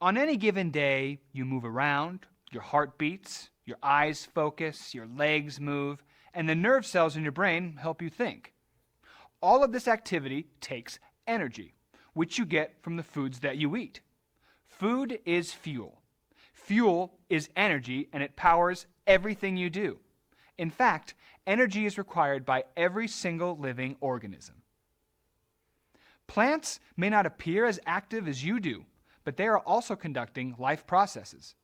On any given day, you move around, your heart beats, your eyes focus, your legs move, and the nerve cells in your brain help you think. All of this activity takes energy, which you get from the foods that you eat. Food is fuel. Fuel is energy, and it powers everything you do. In fact, energy is required by every single living organism. Plants may not appear as active as you do, but they are also conducting life processes.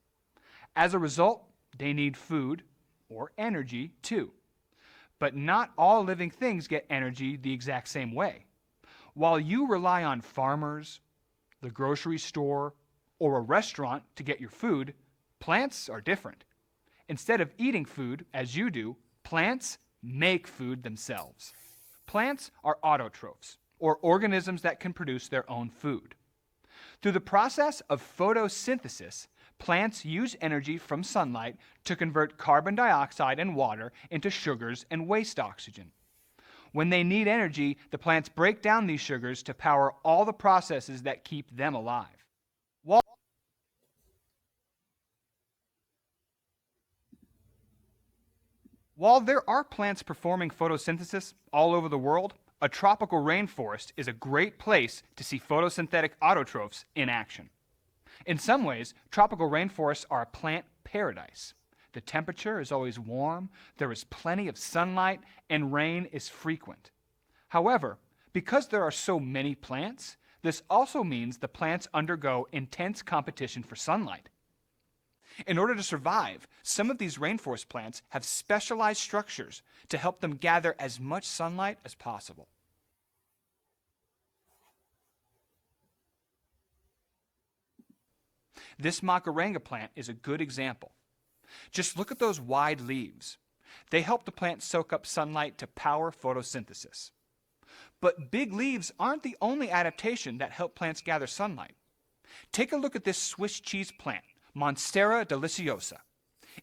As a result, they need food, or energy, too. But not all living things get energy the exact same way. While you rely on farmers, the grocery store, or a restaurant to get your food, plants are different. Instead of eating food, as you do, plants make food themselves. Plants are autotrophs, or organisms that can produce their own food. Through the process of photosynthesis, plants use energy from sunlight to convert carbon dioxide and water into sugars and waste oxygen. When they need energy, the plants break down these sugars to power all the processes that keep them alive. While there are plants performing photosynthesis all over the world, a tropical rainforest is a great place to see photosynthetic autotrophs in action. In some ways, tropical rainforests are a plant paradise. The temperature is always warm, there is plenty of sunlight, and rain is frequent. However, because there are so many plants, this also means the plants undergo intense competition for sunlight. In order to survive, some of these rainforest plants have specialized structures to help them gather as much sunlight as possible. This macaranga plant is a good example. Just look at those wide leaves. They help the plant soak up sunlight to power photosynthesis. But big leaves aren't the only adaptation that help plants gather sunlight. Take a look at this Swiss cheese plant, Monstera deliciosa.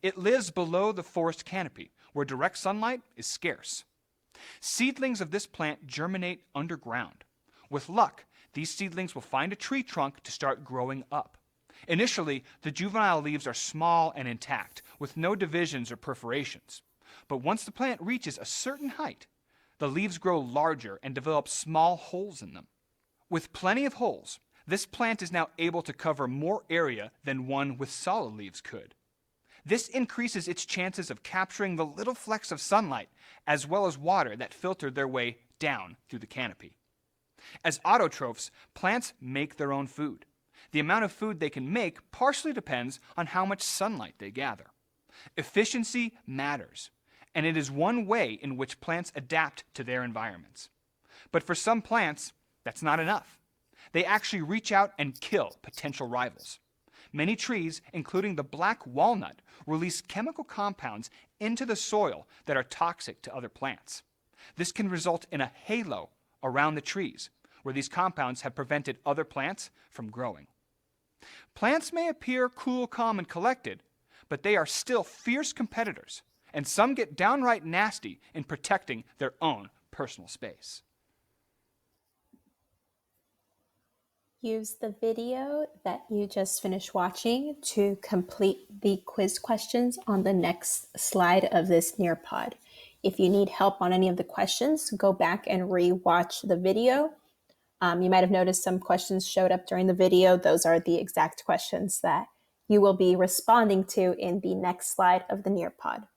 It lives below the forest canopy, where direct sunlight is scarce. Seedlings of this plant germinate underground. With luck, these seedlings will find a tree trunk to start growing up. Initially, the juvenile leaves are small and intact, with no divisions or perforations. But once the plant reaches a certain height, the leaves grow larger and develop small holes in them. With plenty of holes, this plant is now able to cover more area than one with solid leaves could. This increases its chances of capturing the little flecks of sunlight as well as water that filter their way down through the canopy. As autotrophs, plants make their own food. The amount of food they can make partially depends on how much sunlight they gather. Efficiency matters, and it is one way in which plants adapt to their environments. But for some plants, that's not enough. They actually reach out and kill potential rivals. Many trees, including the black walnut, release chemical compounds into the soil that are toxic to other plants. This can result in a halo around the trees, where these compounds have prevented other plants from growing. Plants may appear cool, calm, and collected, but they are still fierce competitors, and some get downright nasty in protecting their own personal space. Use the video that you just finished watching to complete the quiz questions on the next slide of this Nearpod. If you need help on any of the questions, go back and re-watch the video. You might have noticed some questions showed up during the video. Those are the exact questions that you will be responding to in the next slide of the Nearpod.